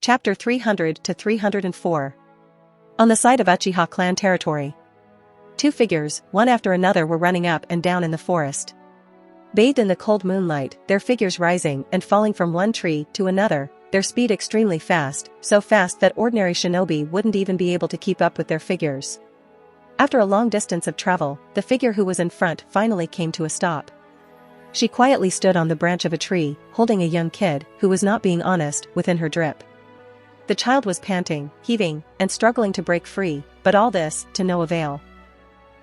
Chapter 300 to 304. On the side of Uchiha clan territory. Two figures, one after another, were running up and down in the forest. Bathed in the cold moonlight, their figures rising and falling from one tree to another, their speed extremely fast, so fast that ordinary shinobi wouldn't even be able to keep up with their figures. After a long distance of travel, the figure who was in front finally came to a stop. She quietly stood on the branch of a tree, holding a young kid who was not being honest within her grip. The child was panting, heaving, and struggling to break free, but all this to no avail.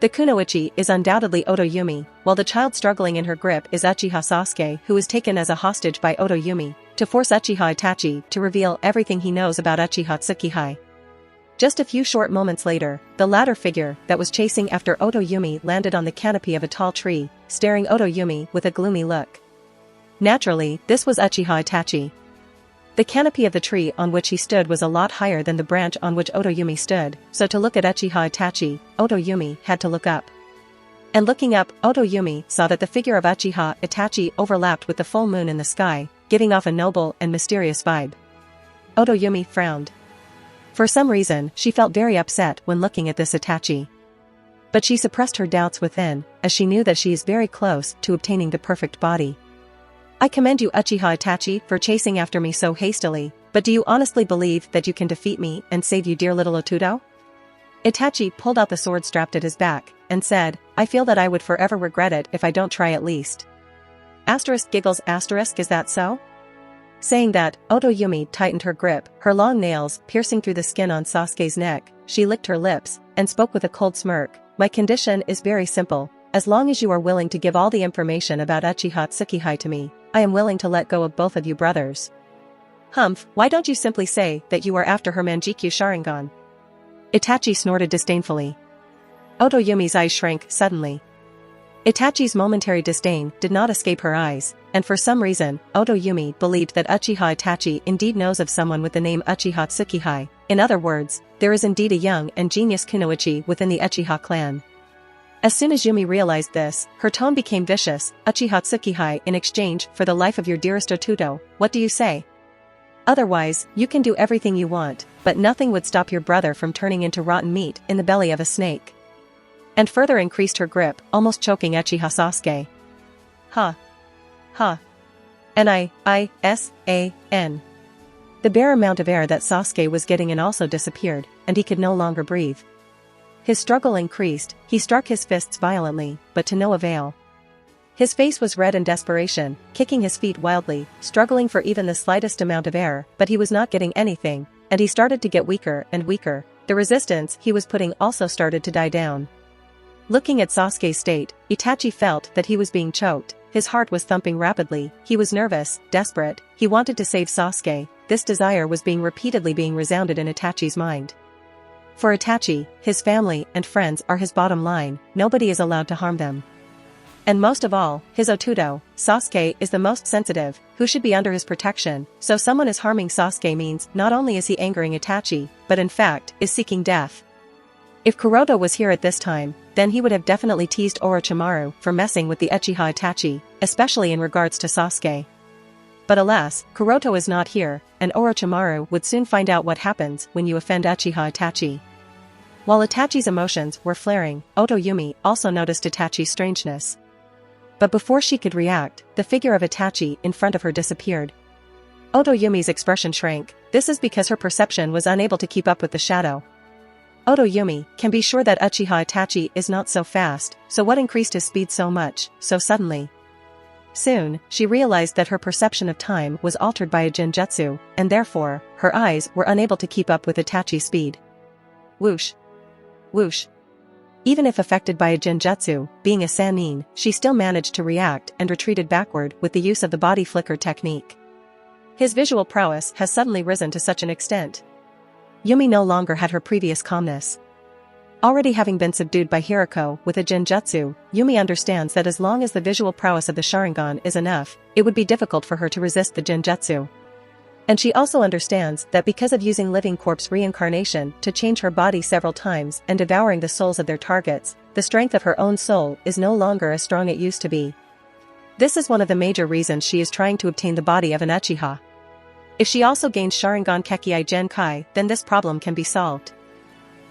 The kunoichi is undoubtedly Otoyumi, while the child struggling in her grip is Uchiha Sasuke, who was taken as a hostage by Otoyumi, to force Uchiha Itachi to reveal everything he knows about Uchiha Tsukihai. Just a few short moments later, the latter figure that was chasing after Otoyumi landed on the canopy of a tall tree, staring Otoyumi with a gloomy look. Naturally, this was Uchiha Itachi. The canopy of the tree on which he stood was a lot higher than the branch on which Otoyumi stood, so to look at Uchiha Itachi, Otoyumi had to look up. And looking up, Otoyumi saw that the figure of Uchiha Itachi overlapped with the full moon in the sky, giving off a noble and mysterious vibe. Otoyumi frowned. For some reason, she felt very upset when looking at this Itachi. But she suppressed her doubts within, as she knew that she is very close to obtaining the perfect body. I commend you, Uchiha Itachi, for chasing after me so hastily, but do you honestly believe that you can defeat me and save you dear little Otudo? Itachi pulled out the sword strapped at his back, and said, I feel that I would forever regret it if I don't try at least. Asterisk giggles asterisk, is that so? Saying that, Otoyumi tightened her grip, her long nails piercing through the skin on Sasuke's neck. She licked her lips, and spoke with a cold smirk. My condition is very simple. As long as you are willing to give all the information about Uchiha Tsukihai to me, I am willing to let go of both of you brothers. Humph, why don't you simply say that you are after her Manjikyu Sharingan? Itachi snorted disdainfully. Otoyumi's eyes shrank suddenly. Itachi's momentary disdain did not escape her eyes, and for some reason, Otoyumi believed that Uchiha Itachi indeed knows of someone with the name Uchiha Tsukihai. In other words, there is indeed a young and genius kunoichi within the Uchiha clan. As soon as Yumi realized this, her tone became vicious. Uchiha Tsukihai, in exchange for the life of your dearest Otudo, what do you say? Otherwise, you can do everything you want, but nothing would stop your brother from turning into rotten meat in the belly of a snake. And further increased her grip, almost choking Uchiha Sasuke. Huh. Nisan. The bare amount of air that Sasuke was getting in also disappeared, and he could no longer breathe. His struggle increased, he struck his fists violently, but to no avail. His face was red in desperation, kicking his feet wildly, struggling for even the slightest amount of air, but he was not getting anything, and he started to get weaker and weaker. The resistance he was putting also started to die down. Looking at Sasuke's state, Itachi felt that he was being choked, his heart was thumping rapidly, he was nervous, desperate, he wanted to save Sasuke. This desire was repeatedly being resounded in Itachi's mind. For Itachi, his family and friends are his bottom line, nobody is allowed to harm them. And most of all, his Otudo, Sasuke, is the most sensitive, who should be under his protection, so someone is harming Sasuke means not only is he angering Itachi, but in fact, is seeking death. If Kuroto was here at this time, then he would have definitely teased Orochimaru for messing with the Uchiha Itachi, especially in regards to Sasuke. But alas, Kuroto is not here, and Orochimaru would soon find out what happens when you offend Uchiha Itachi. While Itachi's emotions were flaring, Otoyumi also noticed Itachi's strangeness. But before she could react, the figure of Itachi in front of her disappeared. Otoyumi's expression shrank. This is because her perception was unable to keep up with the shadow. Otoyumi can be sure that Uchiha Itachi is not so fast, so what increased his speed so much, so suddenly? Soon, she realized that her perception of time was altered by a genjutsu, and therefore, her eyes were unable to keep up with Itachi's speed. Whoosh. Whoosh. Even if affected by a genjutsu, being a sannin, she still managed to react and retreated backward with the use of the body flicker technique. His visual prowess has suddenly risen to such an extent. Yumi no longer had her previous calmness. Already having been subdued by Hirako with a genjutsu, Yumi understands that as long as the visual prowess of the Sharingan is enough, it would be difficult for her to resist the genjutsu. And she also understands that because of using living corpse reincarnation to change her body several times and devouring the souls of their targets, the strength of her own soul is no longer as strong it used to be. This is one of the major reasons she is trying to obtain the body of an Uchiha. If she also gains Sharingan Kekii Genkai, then this problem can be solved.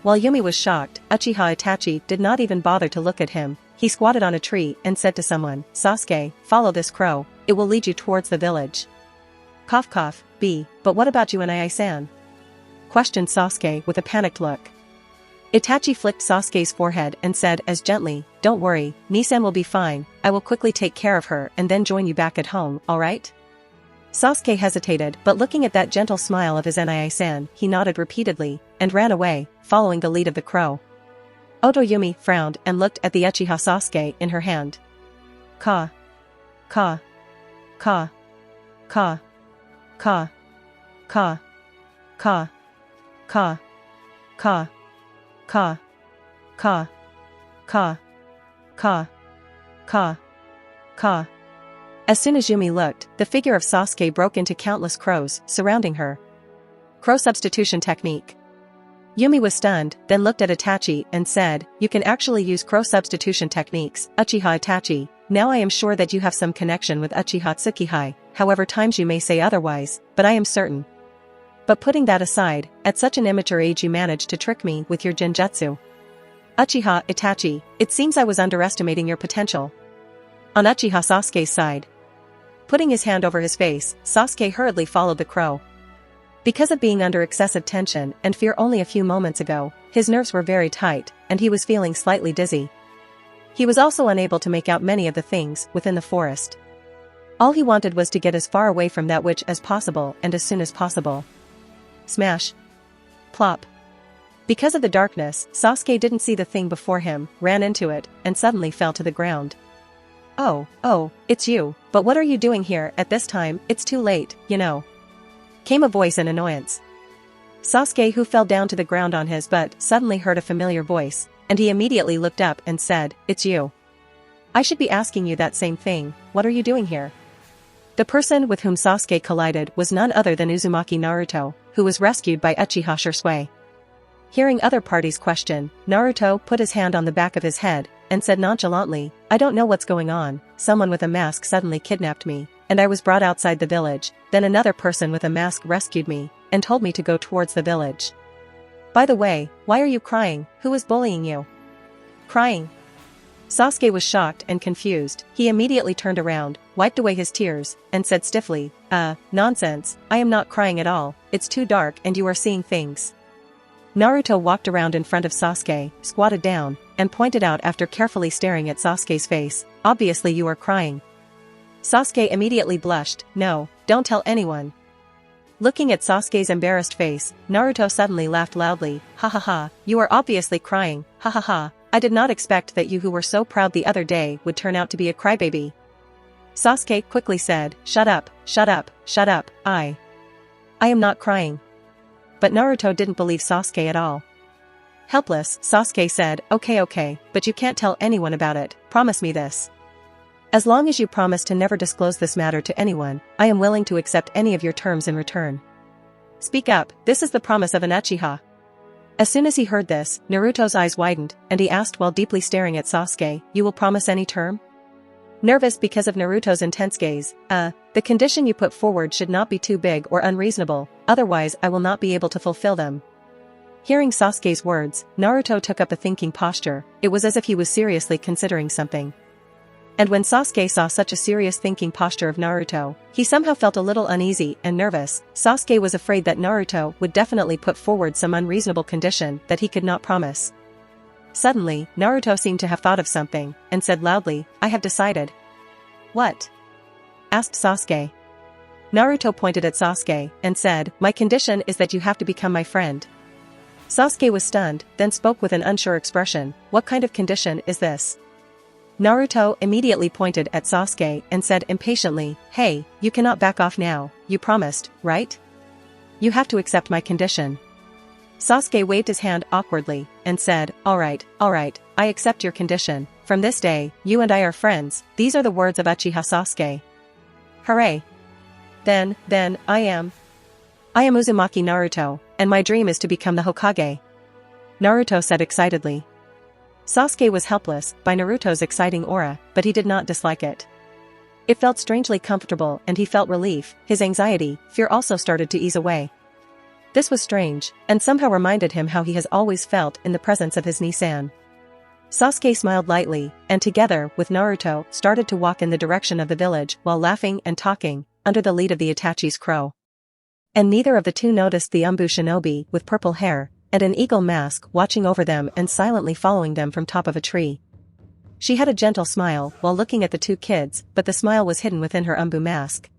While Yumi was shocked, Uchiha Itachi did not even bother to look at him. He squatted on a tree and said to someone, "Sasuke, follow this crow, it will lead you towards the village." Cough cough, but what about you and I-san? Questioned Sasuke with a panicked look. Itachi flicked Sasuke's forehead and said as gently, "Don't worry, Nisan will be fine, I will quickly take care of her and then join you back at home, alright?" Sasuke hesitated, but looking at that gentle smile of his Nii-san, he nodded repeatedly, and ran away, following the lead of the crow. Otoyumi frowned and looked at the Uchiha Sasuke in her hand. Ka. Ka. Ka. Ka. Ka. Ka. Ka. Ka. Ka. Ka. Ka. Ka. Ka. Ka. Ka. As soon as Yumi looked, the figure of Sasuke broke into countless crows surrounding her. Crow substitution technique. Yumi was stunned, then looked at Itachi and said, "You can actually use crow substitution techniques, Uchiha Itachi. Now I am sure that you have some connection with Uchiha Tsukihai, however times you may say otherwise, but I am certain. But putting that aside, at such an immature age you managed to trick me with your genjutsu. Uchiha Itachi, it seems I was underestimating your potential." On Uchiha Sasuke's side. Putting his hand over his face, Sasuke hurriedly followed the crow. Because of being under excessive tension and fear only a few moments ago, his nerves were very tight, and he was feeling slightly dizzy. He was also unable to make out many of the things within the forest. All he wanted was to get as far away from that witch as possible and as soon as possible. Smash. Plop. Because of the darkness, Sasuke didn't see the thing before him, ran into it, and suddenly fell to the ground. Oh, it's you, but what are you doing here at this time? It's too late, you know. Came a voice in annoyance. Sasuke, who fell down to the ground on his butt, suddenly heard a familiar voice, and he immediately looked up and said, "It's you. I should be asking you that same thing, what are you doing here?" The person with whom Sasuke collided was none other than Uzumaki Naruto, who was rescued by Uchiha Shisui. Hearing other parties' question, Naruto put his hand on the back of his head, and said nonchalantly, "I don't know what's going on, someone with a mask suddenly kidnapped me, and I was brought outside the village, then another person with a mask rescued me, and told me to go towards the village. By the way, why are you crying, who is bullying you?" Crying? Sasuke was shocked and confused. He immediately turned around, wiped away his tears, and said stiffly, Nonsense, I am not crying at all, it's too dark and you are seeing things." Naruto walked around in front of Sasuke, squatted down, and pointed out after carefully staring at Sasuke's face, "Obviously you are crying." Sasuke immediately blushed, "No, don't tell anyone." Looking at Sasuke's embarrassed face, Naruto suddenly laughed loudly, "Ha ha ha, you are obviously crying, ha ha ha, I did not expect that you who were so proud the other day would turn out to be a crybaby." Sasuke quickly said, "Shut up, shut up, shut up, I am not crying." But Naruto didn't believe Sasuke at all. Helpless, Sasuke said, Okay, but you can't tell anyone about it, promise me this. As long as you promise to never disclose this matter to anyone, I am willing to accept any of your terms in return. Speak up, this is the promise of an Uchiha. As soon as he heard this, Naruto's eyes widened, and he asked while deeply staring at Sasuke, "You will promise any term?" Nervous because of Naruto's intense gaze, the condition you put forward should not be too big or unreasonable, otherwise I will not be able to fulfill them. Hearing Sasuke's words, Naruto took up a thinking posture. It was as if he was seriously considering something. And when Sasuke saw such a serious thinking posture of Naruto, he somehow felt a little uneasy and nervous. Sasuke was afraid that Naruto would definitely put forward some unreasonable condition that he could not promise. Suddenly, Naruto seemed to have thought of something, and said loudly, "I have decided." "What?" asked Sasuke. Naruto pointed at Sasuke, and said, "My condition is that you have to become my friend." Sasuke was stunned, then spoke with an unsure expression, "What kind of condition is this?" Naruto immediately pointed at Sasuke and said impatiently, "Hey, you cannot back off now, you promised, right? You have to accept my condition." Sasuke waved his hand awkwardly, and said, All right, I accept your condition, from this day, you and I are friends, these are the words of Uchiha Sasuke. Hooray! Then, I am Uzumaki Naruto, and my dream is to become the Hokage. Naruto said excitedly. Sasuke was helpless by Naruto's exciting aura, but he did not dislike it. It felt strangely comfortable and he felt relief. His anxiety, fear also started to ease away. This was strange, and somehow reminded him how he has always felt in the presence of his Nissan. Sasuke smiled lightly, and together with Naruto started to walk in the direction of the village while laughing and talking, under the lead of the Itachi's crow. And neither of the two noticed the Umbu shinobi with purple hair and an eagle mask watching over them and silently following them from top of a tree. She had a gentle smile while looking at the two kids, but the smile was hidden within her Umbu mask.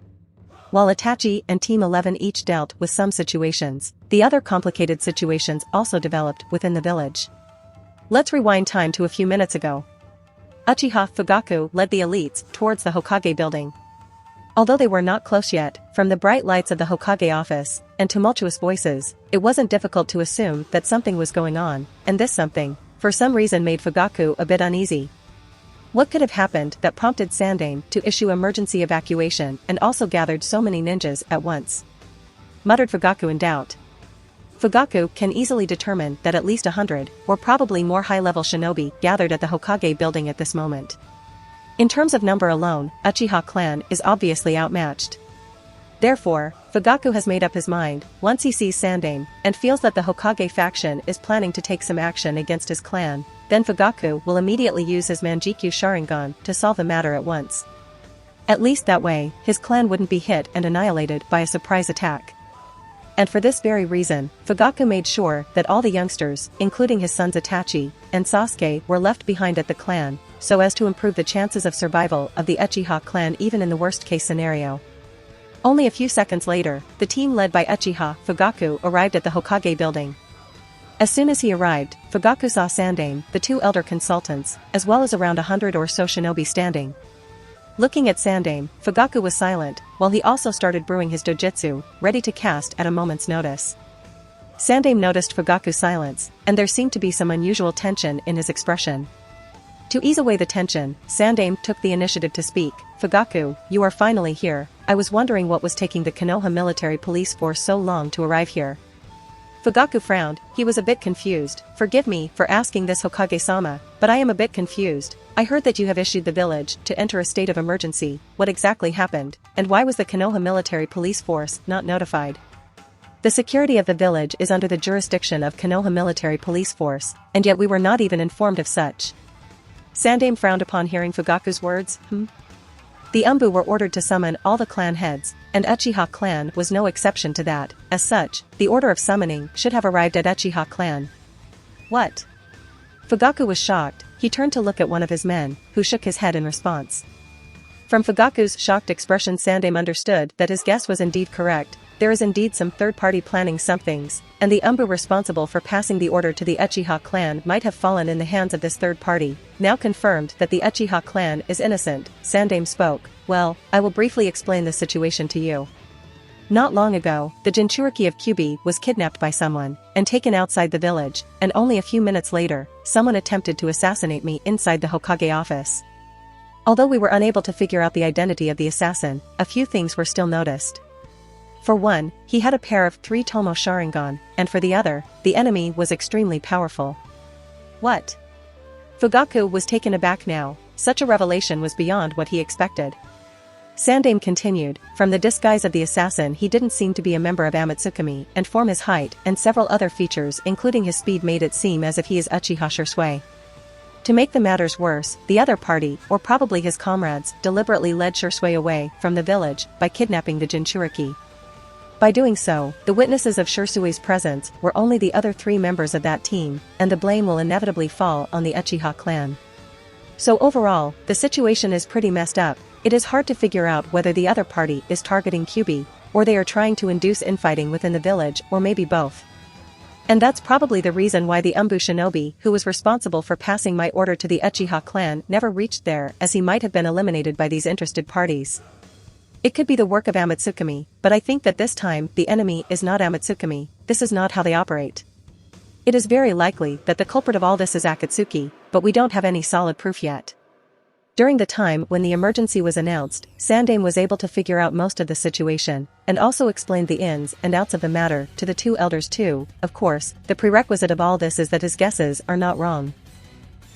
While Itachi and Team 11 each dealt with some situations, the other complicated situations also developed within the village. Let's rewind time to a few minutes ago. Uchiha Fugaku led the elites towards the Hokage building. Although they were not close yet, from the bright lights of the Hokage office and tumultuous voices, it wasn't difficult to assume that something was going on, and this something, for some reason, made Fugaku a bit uneasy. What could have happened that prompted Sandaime to issue emergency evacuation and also gathered so many ninjas at once? Muttered Fugaku in doubt. Fugaku can easily determine that at least 100, or probably more high-level shinobi gathered at the Hokage building at this moment. In terms of number alone, Uchiha clan is obviously outmatched. Therefore, Fugaku has made up his mind, once he sees Sandaime, and feels that the Hokage faction is planning to take some action against his clan, then Fugaku will immediately use his Manjikyu Sharingan to solve the matter at once. At least that way, his clan wouldn't be hit and annihilated by a surprise attack. And for this very reason, Fugaku made sure that all the youngsters, including his sons Itachi and Sasuke, were left behind at the clan, so as to improve the chances of survival of the Uchiha clan even in the worst-case scenario. Only a few seconds later, the team led by Uchiha Fugaku arrived at the Hokage building. As soon as he arrived, Fugaku saw Sandaime, the two elder consultants, as well as around 100 or so shinobi standing. Looking at Sandaime, Fugaku was silent, while he also started brewing his dojutsu, ready to cast at a moment's notice. Sandaime noticed Fugaku's silence, and there seemed to be some unusual tension in his expression. To ease away the tension, Sandaime took the initiative to speak. "Fugaku, you are finally here. I was wondering what was taking the Konoha military police force so long to arrive here." Fugaku frowned. He was a bit confused. "Forgive me for asking this, Hokage-sama, but I am a bit confused. I heard that you have issued the village to enter a state of emergency. What exactly happened, and why was the Konoha military police force not notified?" "The security of the village is under the jurisdiction of Konoha military police force, and yet we were not even informed of such." Sandaime frowned upon hearing Fugaku's words. The Umbu were ordered to summon all the clan heads, and Uchiha clan was no exception to that. As such, the order of summoning should have arrived at Uchiha clan. "What?" Fugaku was shocked. He turned to look at one of his men, who shook his head in response. From Fugaku's shocked expression, Sandaime understood that his guess was indeed correct. There is indeed some third party planning some things, and the Umbu responsible for passing the order to the Uchiha clan might have fallen in the hands of this third party. Now confirmed that the Uchiha clan is innocent, Sandaime spoke. "Well, I will briefly explain the situation to you. Not long ago, the Jinchuriki of Kyubi was kidnapped by someone, and taken outside the village, and only a few minutes later, someone attempted to assassinate me inside the Hokage office. Although we were unable to figure out the identity of the assassin, a few things were still noticed. For one, he had a pair of 3 Tomo Sharingan, and for the other, the enemy was extremely powerful." "What?" Fugaku was taken aback now. Such a revelation was beyond what he expected. Sandaime continued, "From the disguise of the assassin, he didn't seem to be a member of Amatsukami, and from his height and several other features including his speed made it seem as if he is Uchiha Shursui. To make the matters worse, the other party, or probably his comrades, deliberately led Shursui away from the village by kidnapping the Jinchuriki. By doing so, the witnesses of Shursui's presence were only the other 3 members of that team, and the blame will inevitably fall on the Uchiha clan. So overall, the situation is pretty messed up. It is hard to figure out whether the other party is targeting Kyubi, or they are trying to induce infighting within the village, or maybe both. And that's probably the reason why the Umbu shinobi who was responsible for passing my order to the Uchiha clan never reached there, as he might have been eliminated by these interested parties. It could be the work of Amatsukami, but I think that this time the enemy is not Amatsukami. This is not how they operate. It is very likely that the culprit of all this is Akatsuki, but we don't have any solid proof yet." During the time when the emergency was announced, Sandaime was able to figure out most of the situation, and also explained the ins and outs of the matter to the 2 elders too. Of course, the prerequisite of all this is that his guesses are not wrong.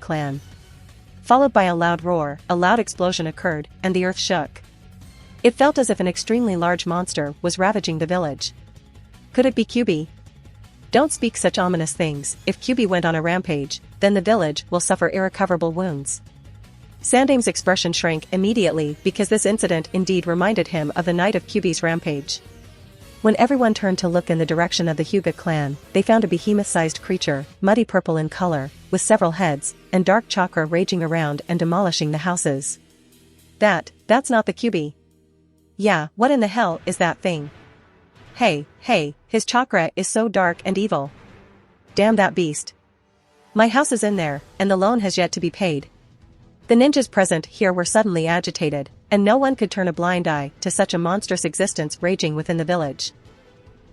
clan. Followed by a loud roar, a loud explosion occurred, and the earth shook. It felt as if an extremely large monster was ravaging the village. Could it be Kyubi? Don't speak such ominous things. If Kyubi went on a rampage, then the village will suffer irrecoverable wounds. Sandame's expression shrank immediately because this incident indeed reminded him of the night of Kyubi's rampage. When everyone turned to look in the direction of the Hyuga clan, they found a behemoth-sized creature, muddy purple in color, with several heads, and dark chakra raging around and demolishing the houses. That's not the Kyubi. Yeah, what in the hell is that thing? Hey, his chakra is so dark and evil. Damn that beast. My house is in there, and the loan has yet to be paid. The ninjas present here were suddenly agitated, and no one could turn a blind eye to such a monstrous existence raging within the village.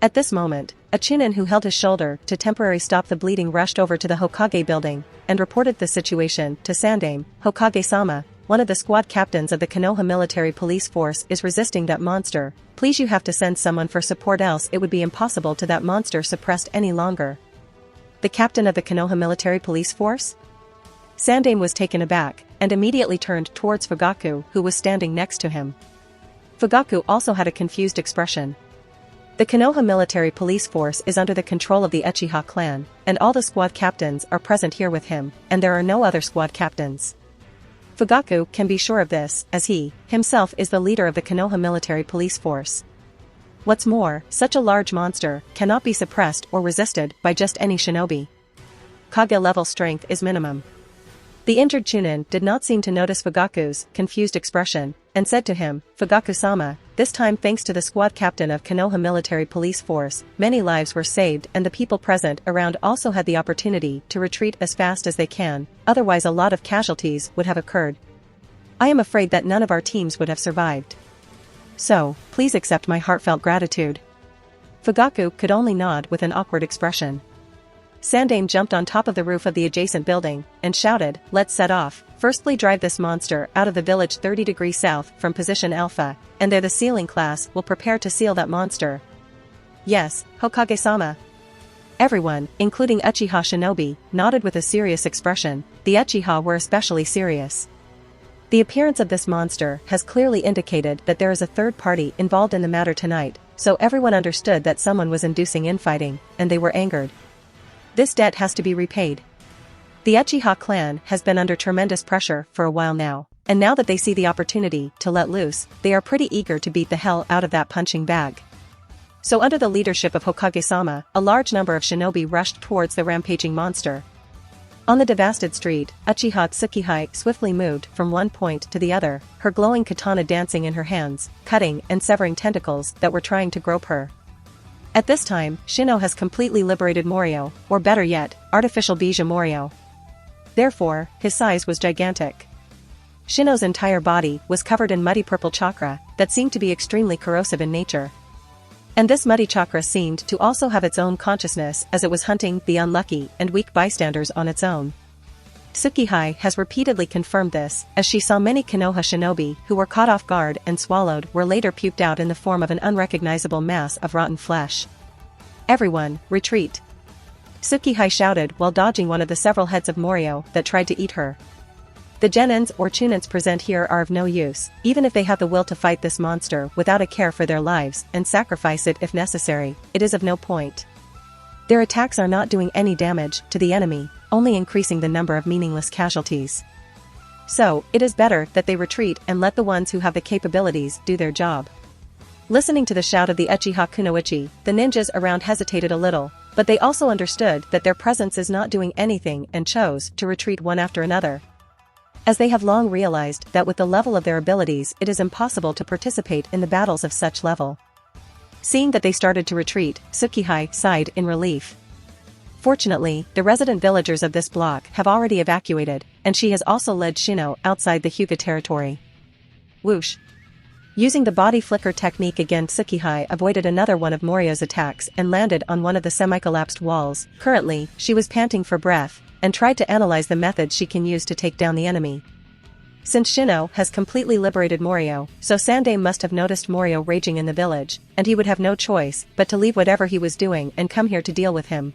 At this moment, a chunin who held his shoulder to temporarily stop the bleeding rushed over to the Hokage building, and reported the situation to Sandame. Hokage-sama, one of the squad captains of the Konoha military police force is resisting that monster. Please, you have to send someone for support, else it would be impossible to that monster suppressed any longer. The captain of the Konoha military police force? Sandame was taken aback, and immediately turned towards Fugaku, who was standing next to him. Fugaku also had a confused expression. The Konoha military police force is under the control of the Uchiha clan, and all the squad captains are present here with him, and there are no other squad captains. Fugaku can be sure of this, as he, himself, is the leader of the Konoha military police force. What's more, such a large monster cannot be suppressed or resisted by just any shinobi. Kage level strength is minimum. The injured chunin did not seem to notice Fugaku's confused expression, and said to him, Fugaku-sama, this time thanks to the squad captain of Konoha military police force, many lives were saved and the people present around also had the opportunity to retreat as fast as they can, otherwise a lot of casualties would have occurred. I am afraid that none of our teams would have survived. So, please accept my heartfelt gratitude. Fugaku could only nod with an awkward expression. Sandame jumped on top of the roof of the adjacent building, and shouted, let's set off. Firstly, drive this monster out of the village 30 degrees south from position Alpha, and there the sealing class will prepare to seal that monster. Yes, Hokage-sama. Everyone, including Uchiha shinobi, nodded with a serious expression. The Uchiha were especially serious. The appearance of this monster has clearly indicated that there is a third party involved in the matter tonight, so everyone understood that someone was inducing infighting, and they were angered. This debt has to be repaid. The Uchiha clan has been under tremendous pressure for a while now, and now that they see the opportunity to let loose, they are pretty eager to beat the hell out of that punching bag. So under the leadership of Hokage-sama, a large number of shinobi rushed towards the rampaging monster. On the devastated street, Uchiha Tsukihai swiftly moved from one point to the other, her glowing katana dancing in her hands, cutting and severing tentacles that were trying to grope her. At this time, Shino has completely liberated Morio, or better yet, artificial Bija Morio. Therefore, his size was gigantic. Shino's entire body was covered in muddy purple chakra that seemed to be extremely corrosive in nature. And this muddy chakra seemed to also have its own consciousness as it was hunting the unlucky and weak bystanders on its own. Tsukihai has repeatedly confirmed this, as she saw many Konoha shinobi who were caught off guard and swallowed were later puked out in the form of an unrecognizable mass of rotten flesh. Everyone, retreat! Tsukihai shouted while dodging one of the several heads of Morio that tried to eat her. The genins or chunins present here are of no use, even if they have the will to fight this monster without a care for their lives and sacrifice it if necessary, it is of no point. Their attacks are not doing any damage to the enemy, only increasing the number of meaningless casualties. So, it is better that they retreat and let the ones who have the capabilities do their job. Listening to the shout of the Uchiha Kunoichi, the ninjas around hesitated a little, but they also understood that their presence is not doing anything and chose to retreat one after another. As they have long realized that with the level of their abilities it is impossible to participate in the battles of such level. Seeing that they started to retreat, Tsukihei sighed in relief. Fortunately, the resident villagers of this block have already evacuated, and she has also led Shino outside the Hyuga territory. Whoosh. Using the body flicker technique again, Tsukihei avoided another one of Morio's attacks and landed on one of the semi-collapsed walls. Currently, she was panting for breath, and tried to analyze the methods she can use to take down the enemy. Since Shino has completely liberated Morio, so Sandame must have noticed Morio raging in the village, and he would have no choice but to leave whatever he was doing and come here to deal with him.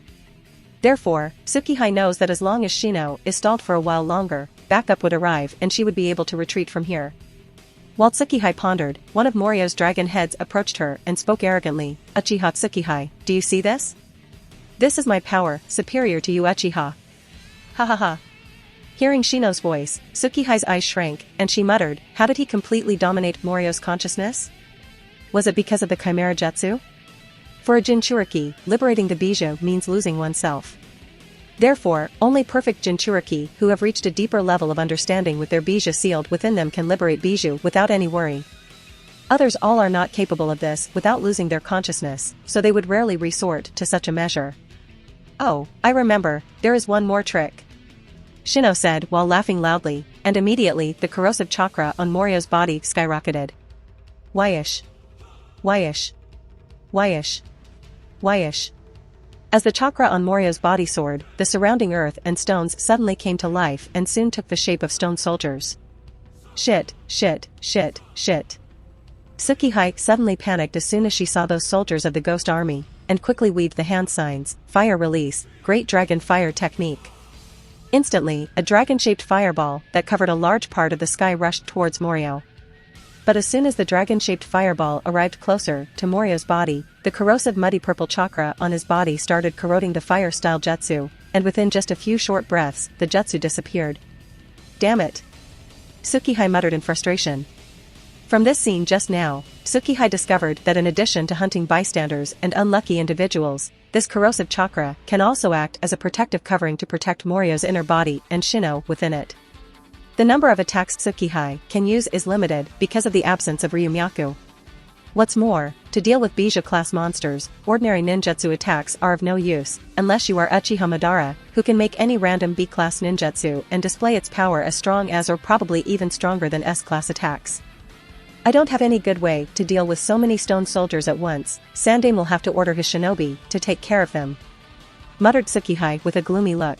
Therefore, Tsukihei knows that as long as Shino is stalled for a while longer, backup would arrive and she would be able to retreat from here. While Tsukihei pondered, one of Morio's dragon heads approached her and spoke arrogantly, "Uchiha Tsukihei, do you see this? This is my power, superior to you Uchiha." Ha ha ha. Hearing Shino's voice, Tsukihei's eyes shrank, and she muttered, how did he completely dominate Morio's consciousness? Was it because of the Chimera Jutsu? For a Jinchuriki, liberating the Bijou means losing oneself. Therefore, only perfect Jinchuriki who have reached a deeper level of understanding with their Bijou sealed within them can liberate Bijou without any worry. Others all are not capable of this without losing their consciousness, so they would rarely resort to such a measure. Oh, I remember, there is one more trick. Shino said while laughing loudly, and immediately the corrosive chakra on Morio's body skyrocketed. Whyish. Whyish. Whyish. Whyish. As the chakra on Morio's body soared, the surrounding earth and stones suddenly came to life and soon took the shape of stone soldiers. Shit, shit, shit, shit. Tsukihei suddenly panicked as soon as she saw those soldiers of the ghost army, and quickly weaved the hand signs, fire release, great dragon fire technique. Instantly, a dragon-shaped fireball that covered a large part of the sky rushed towards Morio. But as soon as the dragon-shaped fireball arrived closer to Morio's body, the corrosive muddy purple chakra on his body started corroding the fire-style jutsu, and within just a few short breaths, the jutsu disappeared. Damn it! Tsukihei muttered in frustration. From this scene just now, Tsukihei discovered that in addition to hunting bystanders and unlucky individuals, this corrosive chakra can also act as a protective covering to protect Morio's inner body and Shino within it. The number of attacks Tsukihei can use is limited because of the absence of Ryumyaku. What's more, to deal with Bijou-class monsters, ordinary ninjutsu attacks are of no use, unless you are Uchiha Madara, who can make any random B-class ninjutsu and display its power as strong as or probably even stronger than S-class attacks. I don't have any good way to deal with so many stone soldiers at once, Sandame will have to order his shinobi to take care of them. Muttered Tsukihei with a gloomy look.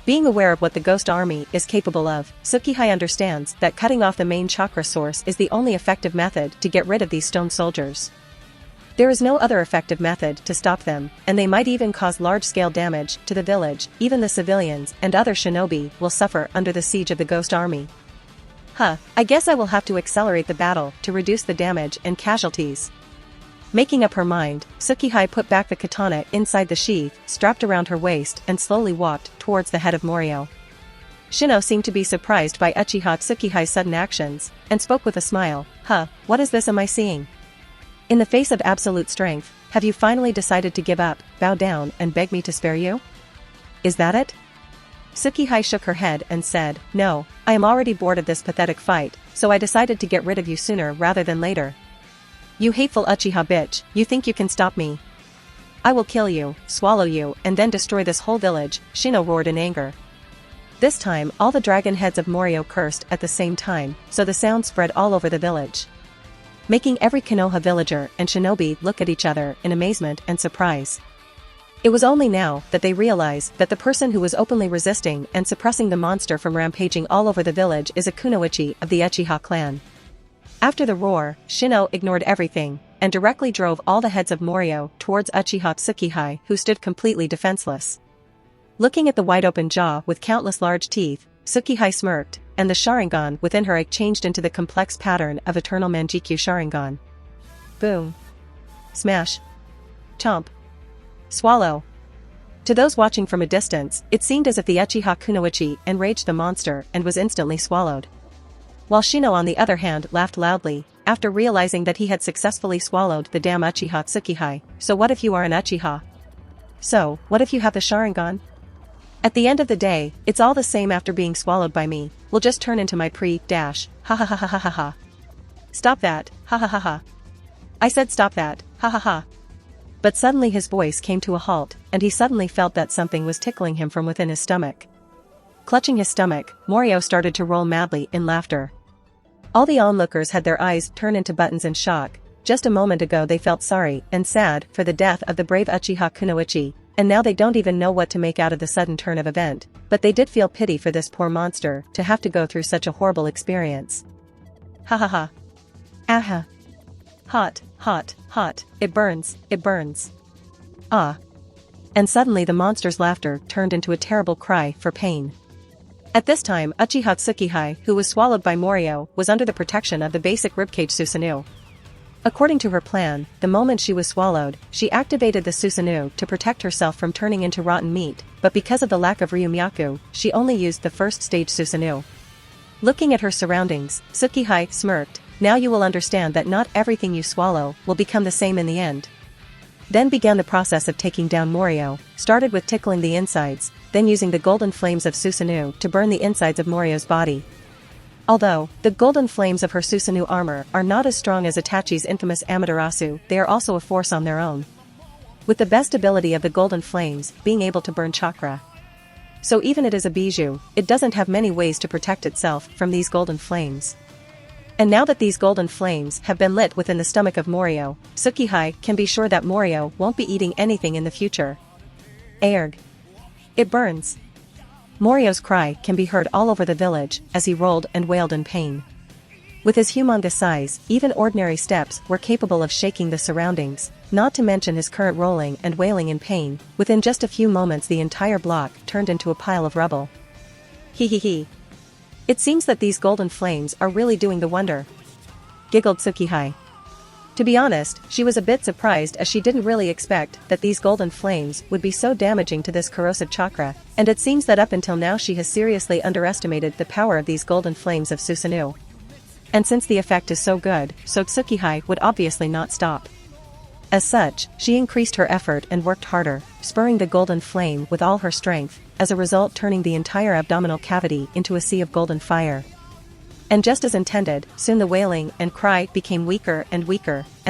Being aware of what the ghost army is capable of, Tsukihei understands that cutting off the main chakra source is the only effective method to get rid of these stone soldiers. There is no other effective method to stop them, and they might even cause large-scale damage to the village. Even the civilians and other shinobi will suffer under the siege of the ghost army. I guess I will have to accelerate the battle to reduce the damage and casualties. Making up her mind, Tsukihei put back the katana inside the sheath strapped around her waist and slowly walked towards the head of Morio. Shino seemed to be surprised by Uchiha Tsukihei's sudden actions, and spoke with a smile, what is this am I seeing? In the face of absolute strength, have you finally decided to give up, bow down and beg me to spare you? Is that it? Tsukihei shook her head and said, no, I am already bored of this pathetic fight, so I decided to get rid of you sooner rather than later. You hateful Uchiha bitch, you think you can stop me? I will kill you, swallow you, and then destroy this whole village, Shino roared in anger. This time all the dragon heads of Morio cursed at the same time, so the sound spread all over the village, making every Konoha villager and shinobi look at each other in amazement and surprise. It was only now that they realized that the person who was openly resisting and suppressing the monster from rampaging all over the village is a kunoichi of the Uchiha clan. After the roar, Shino ignored everything, and directly drove all the heads of Morio towards Uchiha Tsukihei, who stood completely defenseless. Looking at the wide-open jaw with countless large teeth, Tsukihei smirked, and the Sharingan within her changed into the complex pattern of Eternal Manjikyu Sharingan. Boom. Smash. Chomp. Swallow. To those watching from a distance, it seemed as if the Uchiha Kunoichi enraged the monster and was instantly swallowed. While Shino on the other hand laughed loudly, after realizing that he had successfully swallowed the damn Uchiha Tsukihai. So what if you are an Uchiha? So, what if you have the Sharingan? At the end of the day, it's all the same after being swallowed by me, will just turn into my ha ha ha ha ha ha ha. Stop that, ha ha ha ha. I said stop that, ha ha ha. But suddenly his voice came to a halt, and he suddenly felt that something was tickling him from within his stomach. Clutching his stomach, Morio started to roll madly in laughter. All the onlookers had their eyes turn into buttons in shock. Just a moment ago they felt sorry and sad for the death of the brave Uchiha Kunoichi, and now they don't even know what to make out of the sudden turn of event, but they did feel pity for this poor monster to have to go through such a horrible experience. Ha ha ha. Aha. Hot, hot, hot, it burns, it burns. Ah. And suddenly the monster's laughter turned into a terrible cry for pain. At this time Uchiha Tsukihai, who was swallowed by Morio, was under the protection of the basic ribcage Susanoo. According to her plan, the moment she was swallowed, she activated the Susanoo to protect herself from turning into rotten meat, but because of the lack of Ryumyaku, she only used the first stage Susanoo. Looking at her surroundings, Tsukihai smirked. Now you will understand that not everything you swallow will become the same in the end. Then began the process of taking down Morio, started with tickling the insides, then using the golden flames of Susanoo to burn the insides of Morio's body. Although, the golden flames of her Susanoo armor are not as strong as Itachi's infamous Amaterasu, they are also a force on their own. With the best ability of the golden flames, being able to burn chakra. So even it is a bijou, it doesn't have many ways to protect itself from these golden flames. And now that these golden flames have been lit within the stomach of Morio, Tsukihai can be sure that Morio won't be eating anything in the future. Aerg. It burns. Morio's cry can be heard all over the village as he rolled and wailed in pain. With his humongous size, even ordinary steps were capable of shaking the surroundings, not to mention his current rolling and wailing in pain. Within just a few moments the entire block turned into a pile of rubble. Hee hee hee. It seems that these golden flames are really doing the wonder. Giggled Tsukihai. To be honest, she was a bit surprised as she didn't really expect that these golden flames would be so damaging to this corrosive chakra, and it seems that up until now she has seriously underestimated the power of these golden flames of Susanoo. And since the effect is so good, so Tsukihai would obviously not stop. As such, she increased her effort and worked harder, spurring the golden flame with all her strength, as a result turning the entire abdominal cavity into a sea of golden fire. And just as intended, soon the wailing and cry became weaker, and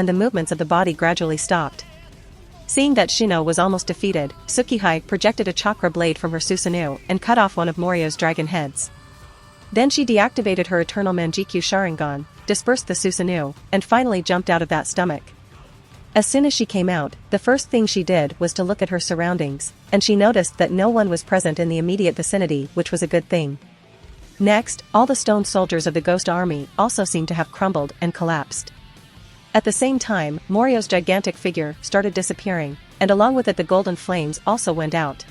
the movements of the body gradually stopped. Seeing that Shino was almost defeated, Tsukihai projected a chakra blade from her Susanoo and cut off one of Morio's dragon heads. Then she deactivated her eternal Manjikyu Sharingan, dispersed the Susanoo, and finally jumped out of that stomach. As soon as she came out, the first thing she did was to look at her surroundings, and she noticed that no one was present in the immediate vicinity, which was a good thing. Next, all the stone soldiers of the Ghost Army also seemed to have crumbled and collapsed. At the same time, Morio's gigantic figure started disappearing, and along with it the golden flames also went out.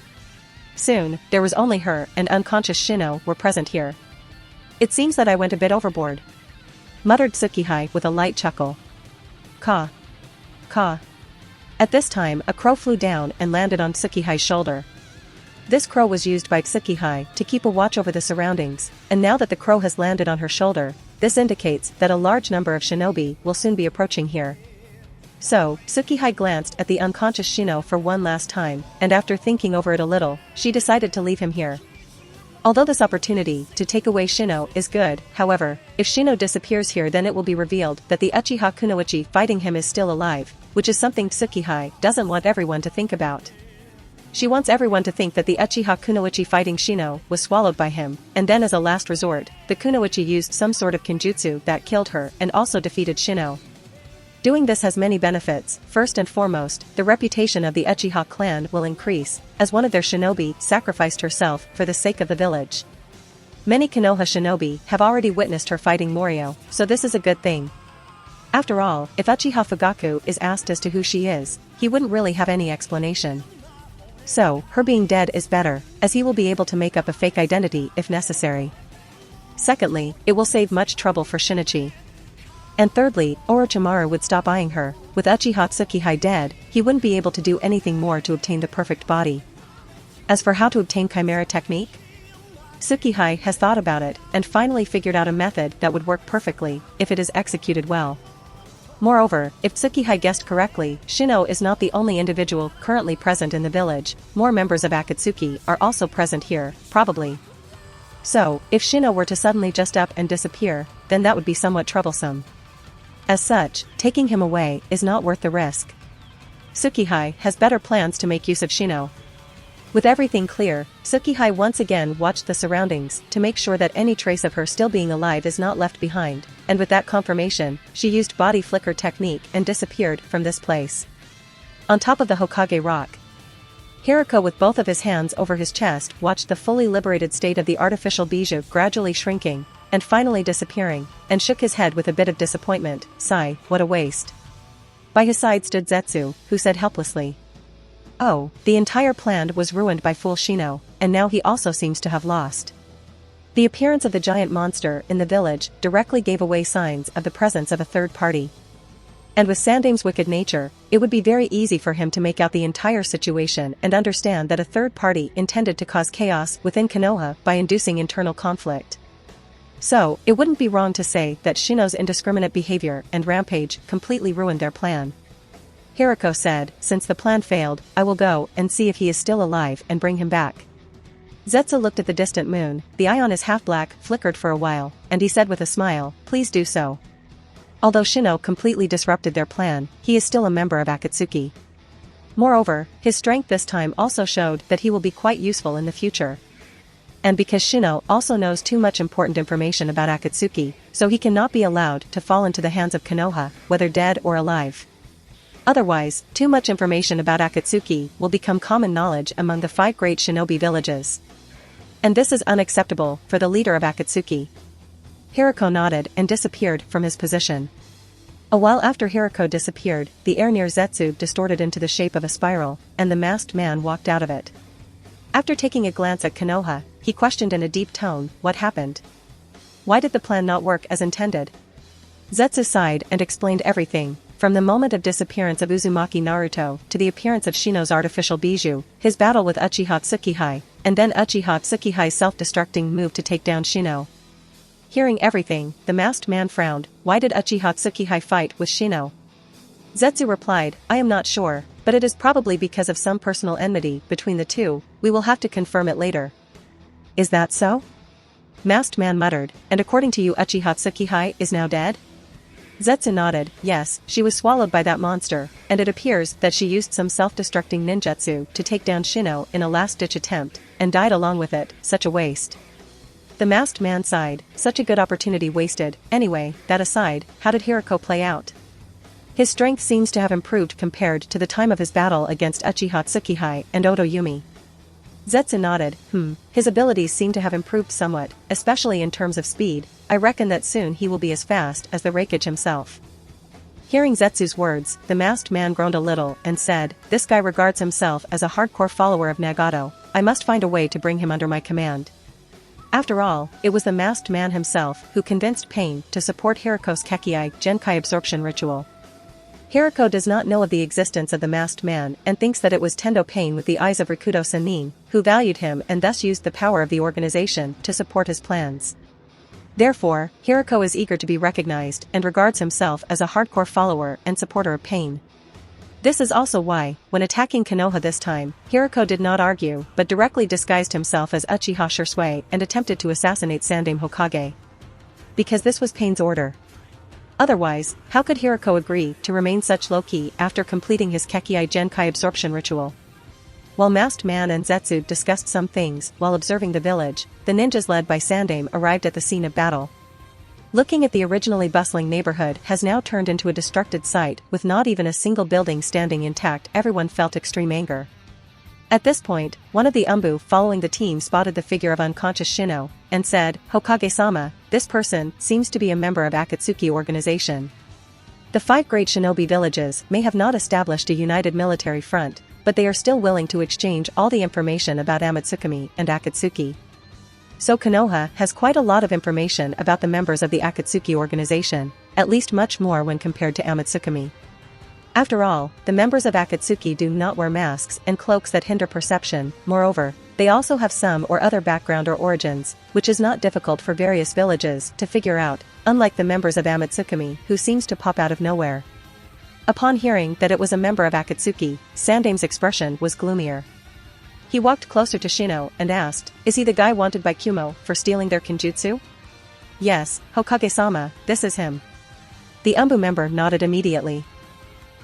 Soon, there was only her and unconscious Shino were present here. It seems that I went a bit overboard, muttered Tsukihai with a light chuckle. Ka. Ka. At this time a crow flew down and landed on Tsukihai's shoulder. This crow was used by Tsukihai to keep a watch over the surroundings, and now that the crow has landed on her shoulder, this indicates that a large number of shinobi will soon be approaching here. So, Tsukihai glanced at the unconscious Shino for one last time, and after thinking over it a little, she decided to leave him here. Although this opportunity to take away Shino is good, however, if Shino disappears here then it will be revealed that the Uchiha Kunoichi fighting him is still alive, which is something Tsukihai doesn't want everyone to think about. She wants everyone to think that the Uchiha Kunoichi fighting Shino was swallowed by him, and then as a last resort, the Kunoichi used some sort of kenjutsu that killed her and also defeated Shino. Doing this has many benefits. First and foremost, the reputation of the Uchiha clan will increase, as one of their shinobi sacrificed herself for the sake of the village. Many Konoha shinobi have already witnessed her fighting Morio, so this is a good thing. After all, if Uchiha Fugaku is asked as to who she is, he wouldn't really have any explanation. So, her being dead is better, as he will be able to make up a fake identity if necessary. Secondly, it will save much trouble for Shinichi. And thirdly, Orochimaru would stop eyeing her. With Uchiha Tsukihai dead, he wouldn't be able to do anything more to obtain the perfect body. As for how to obtain Chimera technique? Tsukihei has thought about it and finally figured out a method that would work perfectly if it is executed well. Moreover, if Tsukihei guessed correctly, Shino is not the only individual currently present in the village, more members of Akatsuki are also present here, probably. So, if Shino were to suddenly just up and disappear, then that would be somewhat troublesome. As such, taking him away is not worth the risk. Tsukihei has better plans to make use of Shino. With everything clear, Tsukihei once again watched the surroundings to make sure that any trace of her still being alive is not left behind, and with that confirmation, she used body flicker technique and disappeared from this place. On top of the Hokage rock, Hirako with both of his hands over his chest watched the fully liberated state of the artificial bijou gradually shrinking, and finally disappearing, and shook his head with a bit of disappointment. Sigh, what a waste. By his side stood Zetsu, who said helplessly, "Oh, the entire plan was ruined by fool Shino, and now he also seems to have lost." The appearance of the giant monster in the village directly gave away signs of the presence of a third party. And with Sandame's wicked nature, it would be very easy for him to make out the entire situation and understand that a third party intended to cause chaos within Konoha by inducing internal conflict. So, it wouldn't be wrong to say that Shino's indiscriminate behavior and rampage completely ruined their plan. Hirako said, "Since the plan failed, I will go and see if he is still alive and bring him back." Zetsu looked at the distant moon, the eye on his half-black flickered for a while, and he said with a smile, "Please do so." Although Shino completely disrupted their plan, he is still a member of Akatsuki. Moreover, his strength this time also showed that he will be quite useful in the future. And because Shino also knows too much important information about Akatsuki, so he cannot be allowed to fall into the hands of Konoha, whether dead or alive. Otherwise, too much information about Akatsuki will become common knowledge among the 5 great shinobi villages. And this is unacceptable for the leader of Akatsuki. Hirako nodded and disappeared from his position. A while after Hirako disappeared, the air near Zetsu distorted into the shape of a spiral, and the masked man walked out of it. After taking a glance at Konoha, he questioned in a deep tone, "What happened? Why did the plan not work as intended?" Zetsu sighed and explained everything. From the moment of disappearance of Uzumaki Naruto to the appearance of Shino's artificial bijou, his battle with Uchiha Tsukihei, and then Uchiha Tsukihei's self-destructing move to take down Shino. Hearing everything, the masked man frowned. Why did Uchiha Tsukihei fight with Shino? Zetsu replied, "I am not sure, but it is probably because of some personal enmity between the two. We will have to confirm it later." "Is that so?" Masked man muttered, "And according to you Uchiha Tsukihei is now dead?" Zetsu nodded, "Yes, she was swallowed by that monster, and it appears that she used some self-destructing ninjutsu to take down Shino in a last-ditch attempt, and died along with it. Such a waste." The masked man sighed, "Such a good opportunity wasted." Anyway, that aside, how did Hirako play out? His strength seems to have improved compared to the time of his battle against Uchiha Tsukihei and Oto Yumi. Zetsu nodded, His abilities seem to have improved somewhat, especially in terms of speed. I reckon that soon he will be as fast as the Raikage himself." Hearing Zetsu's words, the masked man groaned a little and said, "This guy regards himself as a hardcore follower of Nagato. I must find a way to bring him under my command." After all, it was the masked man himself who convinced Pain to support Hirako's Kekiai Genkai absorption ritual. Hirako does not know of the existence of the masked man and thinks that it was Tendo Pain with the eyes of Rikudo Sennin, who valued him and thus used the power of the organization to support his plans. Therefore, Hirako is eager to be recognized and regards himself as a hardcore follower and supporter of Pain. This is also why, when attacking Konoha this time, Hirako did not argue but directly disguised himself as Uchiha Shisui and attempted to assassinate Sandame Hokage. Because this was Pain's order. Otherwise, how could Hirako agree to remain such low-key after completing his Kekiai Genkai absorption ritual? While Masked Man and Zetsu discussed some things while observing the village, the ninjas led by Sandame arrived at the scene of battle. Looking at the originally bustling neighborhood has now turned into a destructed site with not even a single building standing intact. Everyone felt extreme anger. At this point, one of the Umbu following the team spotted the figure of unconscious Shino, and said, "Hokage-sama, this person seems to be a member of Akatsuki organization." The 5 great shinobi villages may have not established a united military front, but they are still willing to exchange all the information about Amatsukami and Akatsuki. So Konoha has quite a lot of information about the members of the Akatsuki organization, at least much more when compared to Amatsukami. After all, the members of Akatsuki do not wear masks and cloaks that hinder perception. Moreover, they also have some or other background or origins, which is not difficult for various villages to figure out, unlike the members of Amatsukami, who seems to pop out of nowhere. Upon hearing that it was a member of Akatsuki, Sandame's expression was gloomier. He walked closer to Shino and asked, "Is he the guy wanted by Kumo for stealing their kenjutsu?" "Yes, Hokage-sama, this is him." The Umbu member nodded immediately.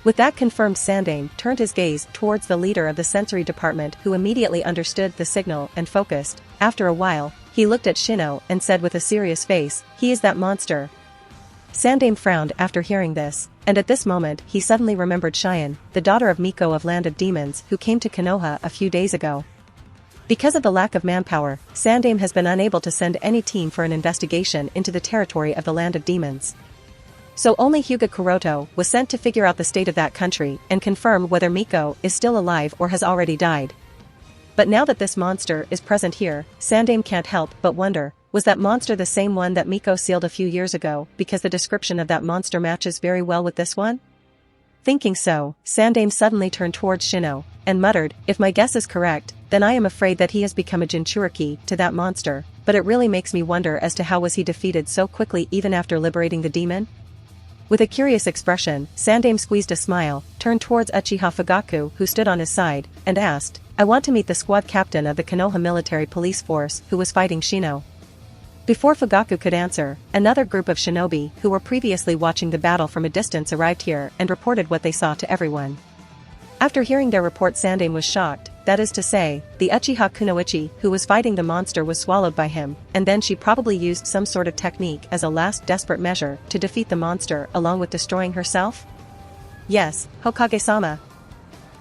With that confirmed, Sandame turned his gaze towards the leader of the sensory department, who immediately understood the signal and focused. After a while, he looked at Shino and said with a serious face, "He is that monster." Sandame frowned after hearing this, and at this moment he suddenly remembered Cheyenne, the daughter of Miko of Land of Demons, who came to Konoha a few days ago. Because of the lack of manpower, Sandame has been unable to send any team for an investigation into the territory of the Land of Demons. So only Hyuga Kuroto was sent to figure out the state of that country and confirm whether Miko is still alive or has already died. But now that this monster is present here, Sandame can't help but wonder, was that monster the same one that Miko sealed a few years ago, because the description of that monster matches very well with this one? Thinking so, Sandame suddenly turned towards Shino, and muttered, "If my guess is correct, then I am afraid that he has become a Jinchuriki to that monster, but it really makes me wonder as to how was he defeated so quickly even after liberating the demon?" With a curious expression, Sandame squeezed a smile, turned towards Uchiha Fugaku, who stood on his side, and asked, "I want to meet the squad captain of the Konoha military police force who was fighting Shino." Before Fugaku could answer, another group of shinobi who were previously watching the battle from a distance arrived here and reported what they saw to everyone. After hearing their report, Sandame was shocked. That is to say, the Uchiha Kunoichi who was fighting the monster was swallowed by him, and then she probably used some sort of technique as a last desperate measure to defeat the monster along with destroying herself? Yes, Hokage-sama.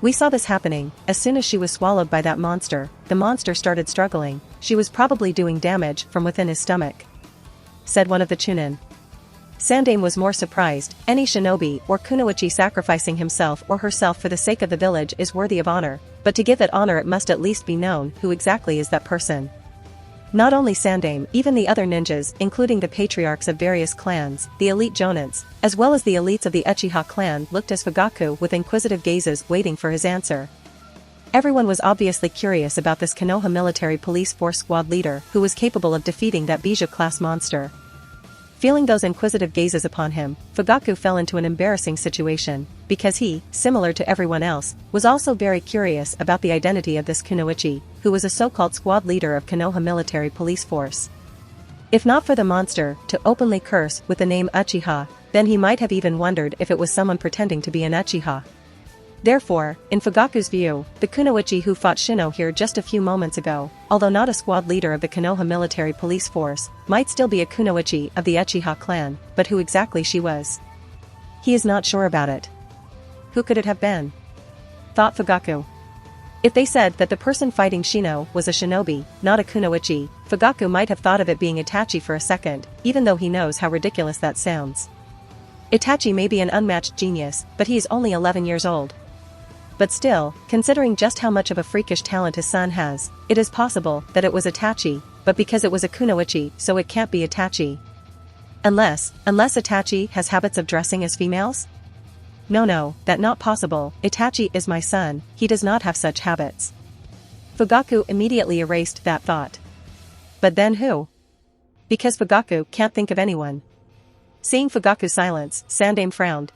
We saw this happening. As soon as she was swallowed by that monster, the monster started struggling. She was probably doing damage from within his stomach," said one of the Chunin. Sandame was more surprised. Any shinobi or kunoichi sacrificing himself or herself for the sake of the village is worthy of honor, but to give that honor it must at least be known who exactly is that person. Not only Sandame, even the other ninjas, including the patriarchs of various clans, the elite jonins, as well as the elites of the Uchiha clan, looked as Fugaku with inquisitive gazes waiting for his answer. Everyone was obviously curious about this Konoha military police force squad leader who was capable of defeating that Bijou-class monster. Feeling those inquisitive gazes upon him, Fugaku fell into an embarrassing situation, because he, similar to everyone else, was also very curious about the identity of this kunoichi, who was a so-called squad leader of Konoha military police force. If not for the monster to openly curse with the name Uchiha, then he might have even wondered if it was someone pretending to be an Uchiha. Therefore, in Fugaku's view, the kunoichi who fought Shino here just a few moments ago, although not a squad leader of the Konoha military police force, might still be a kunoichi of the Uchiha clan, but who exactly she was? He is not sure about it. Who could it have been? Thought Fugaku. If they said that the person fighting Shino was a shinobi, not a kunoichi, Fugaku might have thought of it being Itachi for a second, even though he knows how ridiculous that sounds. Itachi may be an unmatched genius, but he is only 11 years old. But still, considering just how much of a freakish talent his son has, it is possible that it was Itachi, but because it was a kunoichi, so it can't be Itachi. Unless Itachi has habits of dressing as females? No, that not possible. Itachi is my son, he does not have such habits. Fugaku immediately erased that thought. But then who? Because Fugaku can't think of anyone. Seeing Fugaku's silence, Sandame frowned.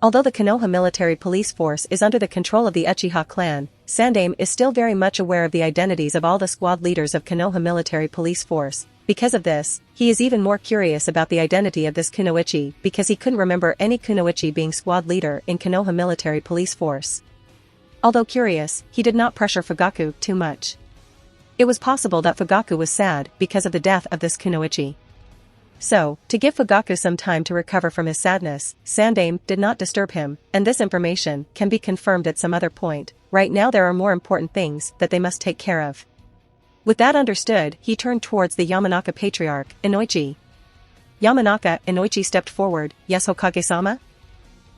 Although the Konoha military police force is under the control of the Uchiha clan, Sandame is still very much aware of the identities of all the squad leaders of Konoha military police force. Because of this, he is even more curious about the identity of this kunoichi because he couldn't remember any kunoichi being squad leader in Konoha military police force. Although curious, he did not pressure Fugaku too much. It was possible that Fugaku was sad because of the death of this kunoichi. So, to give Fugaku some time to recover from his sadness, Sandame did not disturb him, and this information can be confirmed at some other point. Right now there are more important things that they must take care of. With that understood, he turned towards the Yamanaka patriarch, Inoichi. Yamanaka Inoichi stepped forward. "Yes, Hokage-sama?"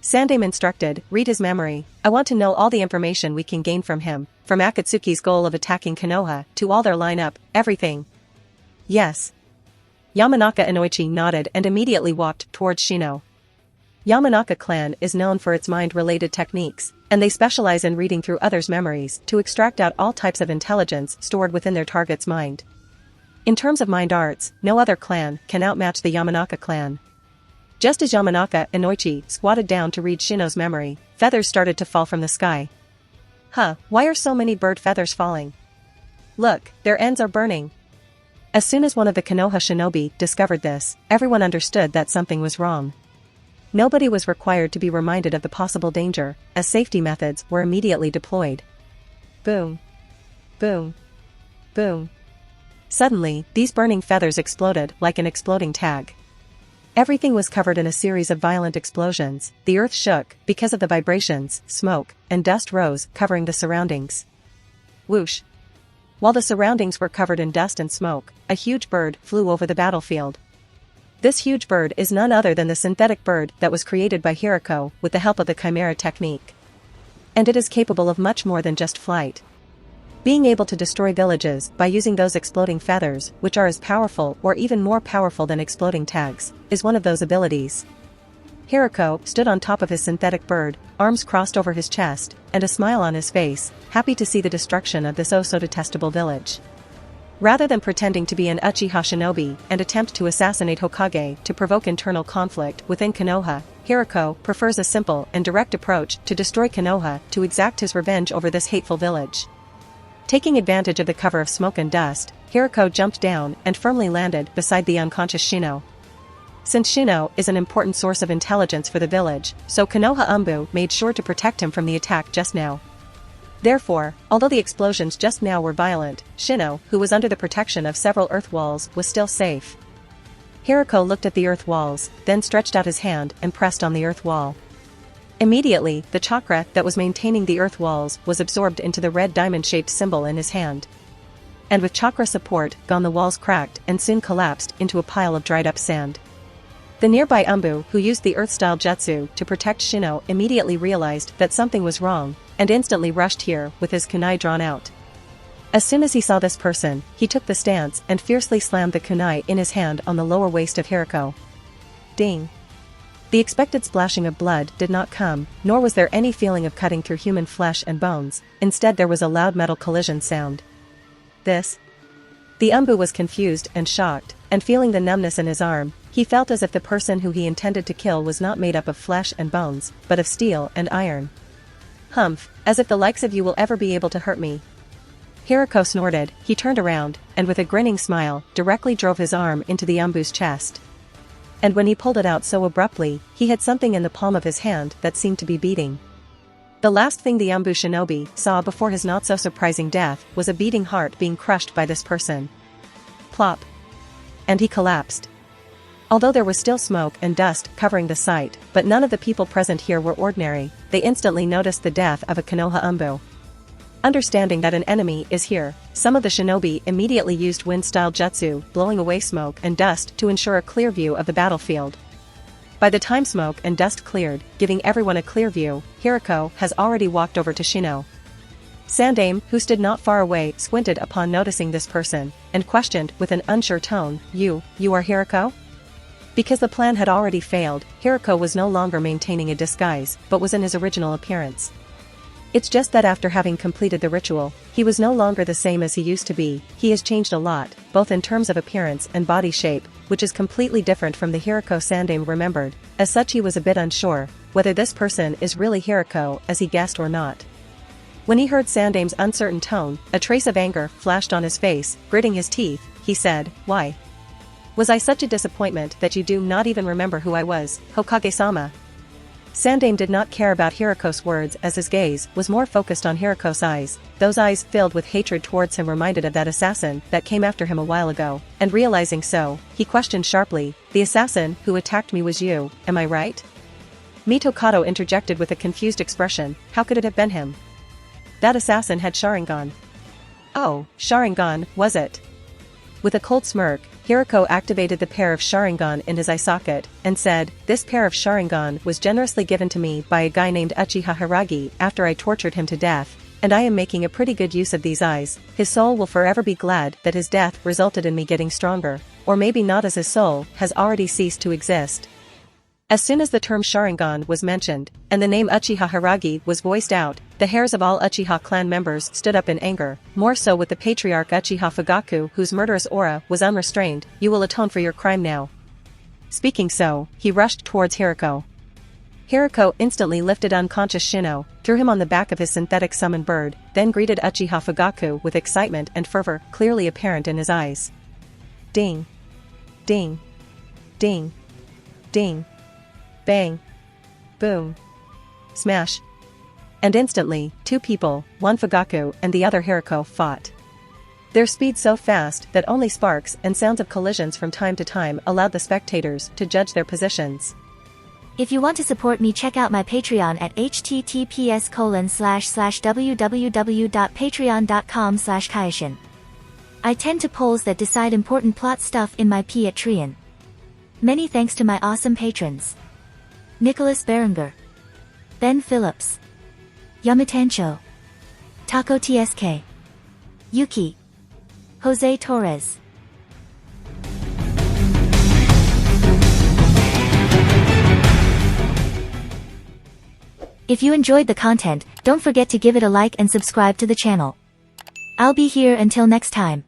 Sandame instructed, "Read his memory. I want to know all the information we can gain from him, from Akatsuki's goal of attacking Konoha, to all their lineup, everything." "Yes." Yamanaka Inoichi nodded and immediately walked towards Shino. Yamanaka clan is known for its mind-related techniques, and they specialize in reading through others' memories to extract out all types of intelligence stored within their target's mind. In terms of mind arts, no other clan can outmatch the Yamanaka clan. Just as Yamanaka Inoichi squatted down to read Shino's memory, feathers started to fall from the sky. Why are so many bird feathers falling? Look, their ends are burning. As soon as one of the Konoha shinobi discovered this, everyone understood that something was wrong. Nobody was required to be reminded of the possible danger, as safety methods were immediately deployed. Boom. Boom. Boom. Suddenly, these burning feathers exploded like an exploding tag. Everything was covered in a series of violent explosions. The earth shook because of the vibrations, smoke, and dust rose, covering the surroundings. Whoosh. While the surroundings were covered in dust and smoke, a huge bird flew over the battlefield. This huge bird is none other than the synthetic bird that was created by Hirako with the help of the Chimera technique. And it is capable of much more than just flight. Being able to destroy villages by using those exploding feathers, which are as powerful or even more powerful than exploding tags, is one of those abilities. Hirako stood on top of his synthetic bird, arms crossed over his chest, and a smile on his face, happy to see the destruction of this oh-so-detestable village. Rather than pretending to be an Uchiha shinobi and attempt to assassinate Hokage to provoke internal conflict within Konoha, Hirako prefers a simple and direct approach to destroy Konoha to exact his revenge over this hateful village. Taking advantage of the cover of smoke and dust, Hirako jumped down and firmly landed beside the unconscious Shino. Since Shino is an important source of intelligence for the village, so Konoha Umbu made sure to protect him from the attack just now. Therefore, although the explosions just now were violent, Shino, who was under the protection of several earth walls, was still safe. Hirako looked at the earth walls, then stretched out his hand and pressed on the earth wall. Immediately, the chakra that was maintaining the earth walls was absorbed into the red diamond-shaped symbol in his hand. And with chakra support gone, the walls cracked and soon collapsed into a pile of dried-up sand. The nearby Umbu, who used the earth-style jutsu to protect Shino, immediately realized that something was wrong, and instantly rushed here with his kunai drawn out. As soon as he saw this person, he took the stance and fiercely slammed the kunai in his hand on the lower waist of Hirako. Ding! The expected splashing of blood did not come, nor was there any feeling of cutting through human flesh and bones. Instead, there was a loud metal collision sound. This? The Umbu was confused and shocked, and feeling the numbness in his arm, he felt as if the person who he intended to kill was not made up of flesh and bones, but of steel and iron. Humph, as if the likes of you will ever be able to hurt me. Hirako snorted. He turned around, and with a grinning smile, directly drove his arm into the Umbu's chest. And when he pulled it out so abruptly, he had something in the palm of his hand that seemed to be beating. The last thing the Umbu shinobi saw before his not-so-surprising death was a beating heart being crushed by this person. Plop. And he collapsed. Although there was still smoke and dust covering the site, but none of the people present here were ordinary, they instantly noticed the death of a Konoha Umbu. Understanding that an enemy is here, some of the shinobi immediately used wind-style jutsu, blowing away smoke and dust to ensure a clear view of the battlefield. By the time smoke and dust cleared, giving everyone a clear view, Hirako has already walked over to Shino. Sandaime, who stood not far away, squinted upon noticing this person, and questioned with an unsure tone, You are Hirako? Because the plan had already failed, Hirako was no longer maintaining a disguise, but was in his original appearance. It's just that after having completed the ritual, he was no longer the same as he used to be. He has changed a lot, both in terms of appearance and body shape, which is completely different from the Hirako Sandaime remembered. As such, he was a bit unsure whether this person is really Hirako as he guessed or not. When he heard Sandaime's uncertain tone, a trace of anger flashed on his face. Gritting his teeth, he said, Why? Was I such a disappointment that you do not even remember who I was, Hokage-sama? Sandaime did not care about Hirako's words as his gaze was more focused on Hirako's eyes. Those eyes filled with hatred towards him reminded of that assassin that came after him a while ago, and realizing so, he questioned sharply, The assassin who attacked me was you, am I right? Mito Kato interjected with a confused expression, How could it have been him? That assassin had Sharingan. Oh, Sharingan, was it? With a cold smirk, Hirako activated the pair of Sharingan in his eye socket, and said, This pair of Sharingan was generously given to me by a guy named Uchiha Hiragi after I tortured him to death, and I am making a pretty good use of these eyes. His soul will forever be glad that his death resulted in me getting stronger, or maybe not, as his soul has already ceased to exist. As soon as the term Sharingan was mentioned, and the name Uchiha Hiragi was voiced out, the hairs of all Uchiha clan members stood up in anger, more so with the patriarch Uchiha Fugaku whose murderous aura was unrestrained. "You will atone for your crime now." Speaking so, he rushed towards Hirako. Hirako instantly lifted unconscious Shino, threw him on the back of his synthetic summon bird, then greeted Uchiha Fugaku with excitement and fervor clearly apparent in his eyes. Ding. Ding. Ding. Ding. Bang. Boom. Smash. And instantly, two people, one Fugaku and the other Hirako, fought. Their speed so fast that only sparks and sounds of collisions from time to time allowed the spectators to judge their positions. If you want to support me, check out my Patreon at https://www.patreon.com/Kaioshin. I tend to polls that decide important plot stuff in my Patreon. Many thanks to my awesome patrons: Nicholas Berenger, Ben Phillips, Yamatancho, Taco TSK, Yuki, Jose Torres. If you enjoyed the content, don't forget to give it a like and subscribe to the channel. I'll be here until next time.